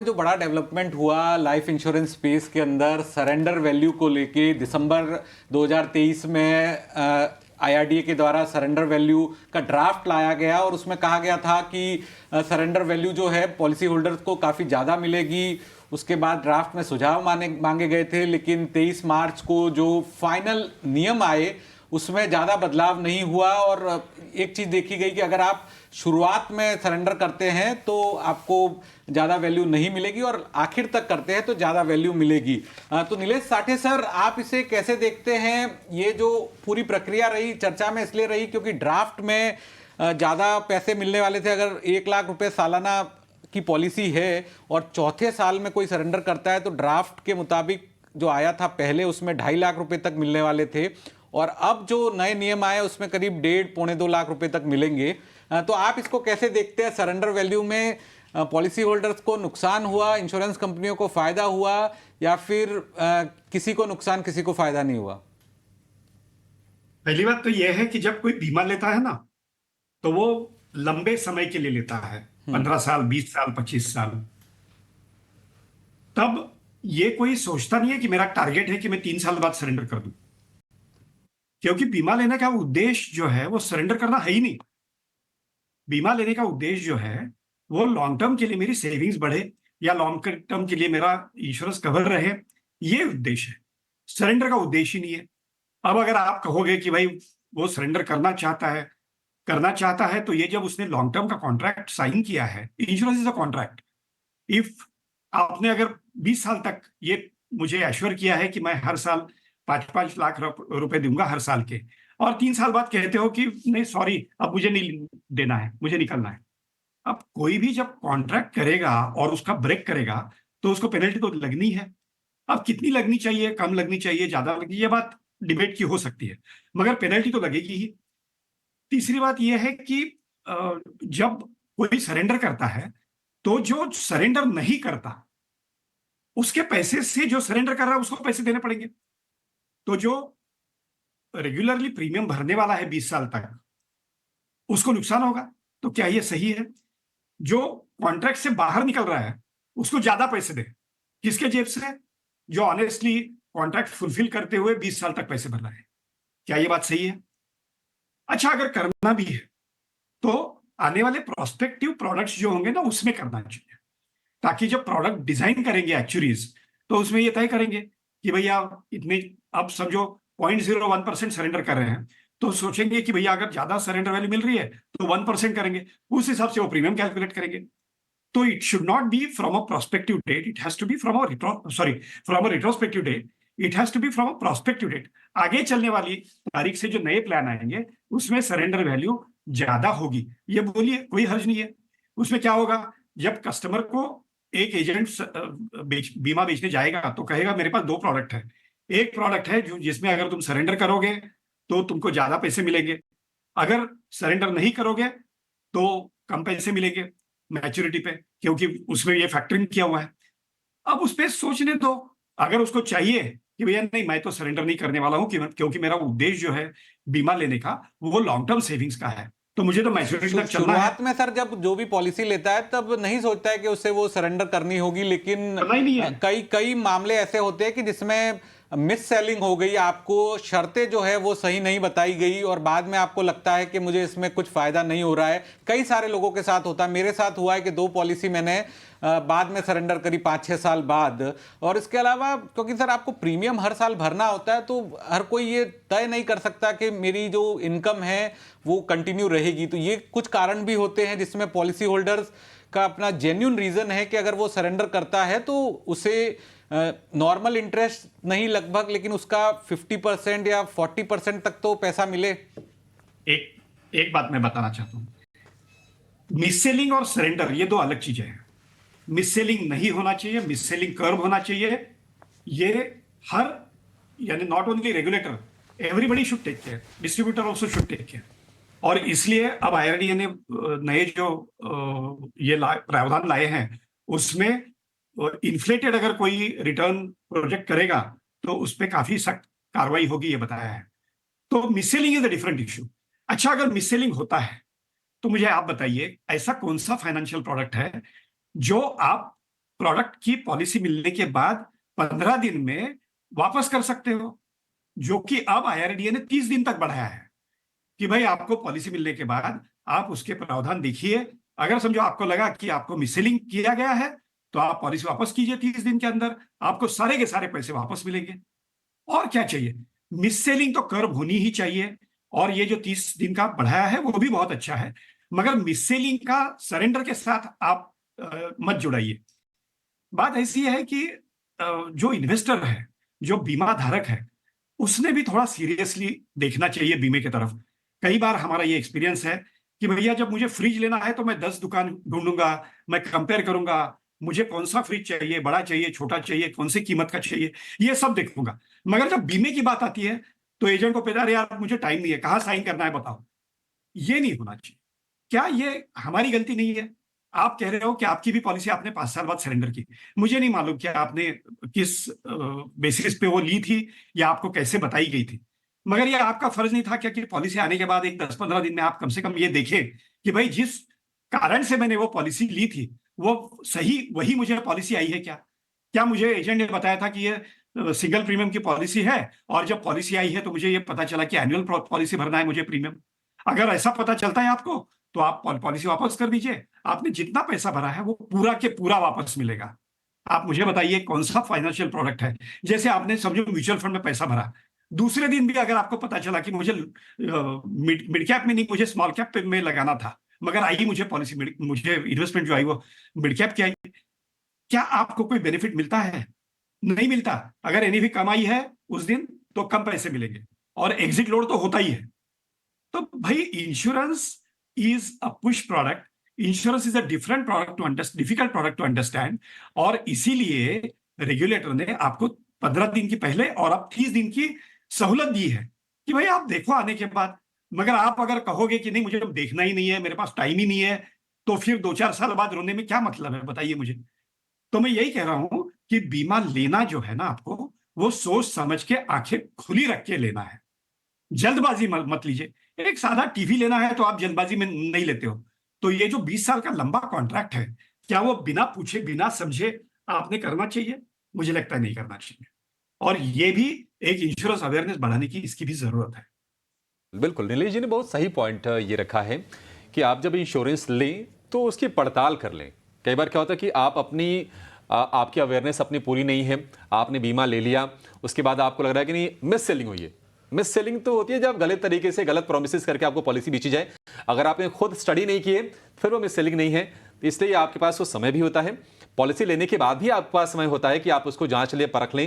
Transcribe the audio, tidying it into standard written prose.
जो बड़ा डेवलपमेंट हुआ लाइफ इंश्योरेंस स्पेस के अंदर सरेंडर वैल्यू को लेके दिसंबर 2023 में आईआरडीए के द्वारा सरेंडर वैल्यू का ड्राफ्ट लाया गया और उसमें कहा गया था कि सरेंडर वैल्यू जो है पॉलिसी होल्डर्स को काफ़ी ज़्यादा मिलेगी। उसके बाद ड्राफ्ट में सुझाव मांगे गए थे, लेकिन 23 मार्च को जो फाइनल नियम आए उसमें ज़्यादा बदलाव नहीं हुआ। और एक चीज़ देखी गई कि अगर आप शुरुआत में सरेंडर करते हैं तो आपको ज़्यादा वैल्यू नहीं मिलेगी और आखिर तक करते हैं तो ज़्यादा वैल्यू मिलेगी। तो नीलेश साठे सर, आप इसे कैसे देखते हैं? ये जो पूरी प्रक्रिया रही, चर्चा में इसलिए रही क्योंकि ड्राफ्ट में ज़्यादा पैसे मिलने वाले थे। अगर 1 लाख रुपए सालाना की पॉलिसी है और चौथे साल में कोई सरेंडर करता है तो ड्राफ्ट के मुताबिक जो आया था पहले उसमें 2.5 लाख रुपए तक मिलने वाले थे और अब जो नए नियम आए उसमें करीब 1.5-1.25 लाख रुपए तक मिलेंगे। तो आप इसको कैसे देखते हैं? सरेंडर वैल्यू में पॉलिसी होल्डर्स को नुकसान हुआ, इंश्योरेंस कंपनियों को फायदा हुआ, या फिर किसी को नुकसान किसी को फायदा नहीं हुआ? पहली बात तो यह है कि जब कोई बीमा लेता है ना, तो वो लंबे समय के लिए लेता है। 15 साल, 20 साल, 25 साल। तब ये कोई सोचता नहीं है कि मेरा टारगेट है कि मैं 3 साल बाद सरेंडर कर दूं, क्योंकि बीमा लेने का उद्देश्य जो है वो सरेंडर करना है ही नहीं। बीमा लेने का उद्देश्य जो है वो लॉन्ग टर्म के लिए मेरी सेविंग्स बढ़े या लॉन्ग टर्म के लिए मेरा इंश्योरेंस कवर रहे, ये उद्देश्य है। सरेंडर का उद्देश्य ही नहीं है। अब अगर आप कहोगे कि भाई वो सरेंडर करना चाहता है, तो ये जब उसने लॉन्ग टर्म का कॉन्ट्रैक्ट साइन किया है, insurance is a contract. If आपने अगर 20 साल तक ये मुझे एश्योर किया है कि मैं हर साल 5-5 लाख रुपए दूंगा हर साल के, और 3 साल बाद कहते हो कि नहीं सॉरी, अब मुझे नहीं देना है, मुझे निकलना है। अब कोई भी जब कॉन्ट्रैक्ट करेगा और उसका ब्रेक करेगा तो उसको पेनल्टी तो लगनी है। अब कितनी लगनी चाहिए, कम लगनी चाहिए, ज्यादा लगनी, ये बात डिबेट की हो सकती है, मगर पेनल्टी तो लगेगी ही। तीसरी बात यह है कि जब कोई सरेंडर करता है तो जो सरेंडर नहीं करता उसके पैसे से जो सरेंडर कर रहा है उसको पैसे देने पड़ेंगे। तो जो रेगुलरली प्रीमियम भरने वाला है 20 साल तक, उसको नुकसान होगा। तो क्या ये सही है? जो कॉन्ट्रैक्ट से बाहर निकल रहा है उसको ज्यादा पैसे दे, किसके जेब से? जो ऑनेस्टली कॉन्ट्रैक्ट फुलफिल करते हुए 20 साल तक पैसे भर रहा है। क्या ये बात सही है? अच्छा, अगर करना भी है तो आने वाले प्रोस्पेक्टिव प्रोडक्ट्स जो होंगे ना उसमें करना चाहिए, ताकि जब प्रोडक्ट डिजाइन करेंगे एक्चुअलीज, तो उसमें ये तय करेंगे कि भैया इतने, अब समझो 0.01% सरेंडर कर रहे हैं, तो सोचेंगे कि भैया अगर ज्यादा सरेंडर वैल्यू मिल रही है तो 1% करेंगे, उस हिसाब से वो प्रीमियम कैलकुलेट करेंगे। तो it should not be from a prospective date, it has to be from from a retrospective date, it has to be from a prospective date. आगे चलने वाली तारीख से जो नए प्लान आएंगे उसमें सरेंडर वैल्यू ज्यादा होगी, ये बोलिए, कोई हर्ज नहीं है। उसमें क्या होगा, जब कस्टमर को एक एजेंट बीमा बेचने जाएगा तो कहेगा मेरे पास दो प्रोडक्ट है। एक प्रोडक्ट है जो जिसमें अगर तुम सरेंडर करोगे तो तुमको ज्यादा पैसे मिलेंगे, अगर सरेंडर नहीं करोगे तो कम पैसे मिलेंगे मैच्योरिटी पे, क्योंकि उसमें ये फैक्टरिंग किया हुआ है। अब उस पर सोचने दो, अगर उसको चाहिए कि भैया नहीं मैं तो सरेंडर नहीं करने वाला हूं क्योंकि मेरा उद्देश्य जो है बीमा लेने का वो लॉन्ग टर्म सेविंग्स का है, तो मुझे तो मैच्योरिटी तक चलना है। शुरुआत में सर जब जो भी पॉलिसी लेता है तब नहीं सोचता है कि उसे वो सरेंडर करनी होगी, लेकिन करना ही नहीं है। कई कई मामले ऐसे होते हैं कि जिसमें मिस सेलिंग हो गई, आपको शर्तें जो है वो सही नहीं बताई गई और बाद में आपको लगता है कि मुझे इसमें कुछ फायदा नहीं हो रहा है। कई सारे लोगों के साथ होता है, मेरे साथ हुआ है कि 2 पॉलिसी मैंने बाद में सरेंडर करी 5-6 साल बाद। और इसके अलावा क्योंकि सर आपको प्रीमियम हर साल भरना होता है तो हर कोई ये तय नहीं कर सकता कि मेरी जो इनकम है वो कंटिन्यू रहेगी। तो ये कुछ कारण भी होते हैं जिसमें पॉलिसी होल्डर्स का अपना जेन्युइन रीजन है कि अगर वो सरेंडर करता है तो उसे नॉर्मल इंटरेस्ट नहीं लगभग, लेकिन उसका 50% या 40% तक तो पैसा मिले। एक एक बात मैं बताना चाहता हूं, मिस सेलिंग और सरेंडर ये दो अलग चीजें हैं। मिस सेलिंग नहीं होना चाहिए, मिस सेलिंग कर्व होना चाहिए। ये हर, यानी not only regulator, everybody should take care, distributor also should take care. और इसलिए अब आईआरडीए ने नए जो प्रावधान लाए हैं उसमें इन्फ्लेटेड अगर कोई रिटर्न प्रोजेक्ट करेगा तो उस पर काफी सख्त कार्रवाई होगी, ये बताया है। तो मिससेलिंग इज अ डिफरेंट इश्यू। अच्छा, अगर मिससेलिंग होता है तो मुझे आप बताइए ऐसा कौन सा फाइनेंशियल प्रोडक्ट है जो आप प्रोडक्ट की पॉलिसी मिलने के बाद 15 दिन में वापस कर सकते हो, जो कि अब आईआरडीए ने 30 दिन तक बढ़ाया है कि भाई आपको पॉलिसी मिलने के बाद आप उसके प्रावधान देखिए। अगर समझो आपको लगा कि आपको मिससेलिंग किया गया है तो आप पॉलिसी वापस कीजिए, 30 दिन के अंदर आपको सारे के सारे पैसे वापस मिलेंगे। और क्या चाहिए? मिससेलिंग तो कर्व होनी ही चाहिए, और ये जो 30 दिन का बढ़ाया है वो भी बहुत अच्छा है, मगर मिससेलिंग का सरेंडर के साथ आप मत जुड़ाइए। बात ऐसी है कि जो इन्वेस्टर है, जो बीमा धारक है, उसने भी थोड़ा सीरियसली देखना चाहिए बीमे की तरफ। कई बार हमारा ये एक्सपीरियंस है कि भैया जब मुझे फ्रिज लेना है तो मैं 10 दुकान ढूंढूंगा, मैं कंपेयर करूंगा, मुझे कौन सा फ्रिज चाहिए, बड़ा चाहिए, छोटा चाहिए, कौन सी कीमत का चाहिए, ये सब देखूंगा। मगर जब बीमे की बात आती है तो एजेंट को कहता है यार मुझे टाइम नहीं है, कहाँ साइन करना है बताओ। ये नहीं होना चाहिए। क्या ये हमारी गलती नहीं है? आप कह रहे हो कि आपकी भी पॉलिसी आपने 5 साल बाद सरेंडर की। मुझे नहीं मालूम कि आपने किस बेसिस पे वो ली थी या आपको कैसे बताई गई थी, मगर ये आपका फर्ज नहीं था क्या कि पॉलिसी आने के बाद एक 10-15 दिन में आप कम से कम ये देखें कि भाई जिस कारण से मैंने वो पॉलिसी ली थी वो सही वही मुझे पॉलिसी आई है क्या? क्या मुझे एजेंट ने बताया था कि ये सिंगल प्रीमियम की पॉलिसी है, और जब पॉलिसी आई है तो मुझे ये पता चला कि एनुअल पॉलिसी भरना है मुझे प्रीमियम। अगर ऐसा पता चलता है आपको तो आप पॉलिसी वापस कर दीजिए। आपने जितना पैसा भरा है वो पूरा के पूरा वापस मिलेगा। आप मुझे बताइए कौन सा फाइनेंशियल प्रोडक्ट है, जैसे आपने समझो म्यूचुअल फंड में पैसा भरा, दूसरे दिन भी अगर आपको पता चला कि मुझे मिड कैप में नहीं, मुझे स्मॉल कैप में लगाना था, मगर आई मुझे पॉलिसी, मुझे इन्वेस्टमेंट जो आई वो मिड कैप की आई, क्या आपको कोई बेनिफिट मिलता है? नहीं मिलता। अगर एनएवी कम आई है उस दिन तो कम पैसे मिलेंगे, और एग्जिट लोड तो होता ही है। तो भाई insurance is a push product, insurance is a different product to understand, difficult product to understand, और इसीलिए रेगुलेटर ने आपको 15 दिन की पहले और अब 30 दिन की सहूलत दी है कि भाई आप देखो आने के बाद। मगर आप अगर कहोगे कि नहीं मुझे देखना ही नहीं है, मेरे पास टाइम ही नहीं है, तो फिर 2-4 साल बाद रोने में क्या मतलब है बताइए मुझे। तो मैं यही कह रहा हूं कि बीमा लेना जो है ना आपको, वो सोच समझ के आंखें खुली रख के लेना है, जल्दबाजी मत लीजिए। एक सादा टीवी लेना है तो आप जल्दबाजी में नहीं लेते हो। तो ये जो 20 साल का लंबा कॉन्ट्रैक्ट है, क्या वो बिना पूछे बिना समझे आपने करना चाहिए? मुझे लगता है नहीं करना चाहिए। और ये भी एक इंश्योरेंस अवेयरनेस बढ़ाने की इसकी भी जरूरत है। बिल्कुल, नीलेश जी ने बहुत सही पॉइंट ये रखा है कि आप जब इंश्योरेंस लें तो उसकी पड़ताल कर लें। कई बार क्या होता है कि आप आपकी अवेयरनेस अपनी पूरी नहीं है, आपने बीमा ले लिया, उसके बाद आपको लग रहा है कि नहीं मिस सेलिंग हुई है। मिस सेलिंग तो होती है जब गलत तरीके से गलत प्रोमिसेस करके आपको पॉलिसी बेची जाए। अगर आपने खुद स्टडी नहीं की है फिर वो मिस सेलिंग नहीं है, इसलिए आपके पास वो समय भी होता है। पॉलिसी लेने के बाद भी आपके पास समय होता है कि आप उसको जांच लें, परख लें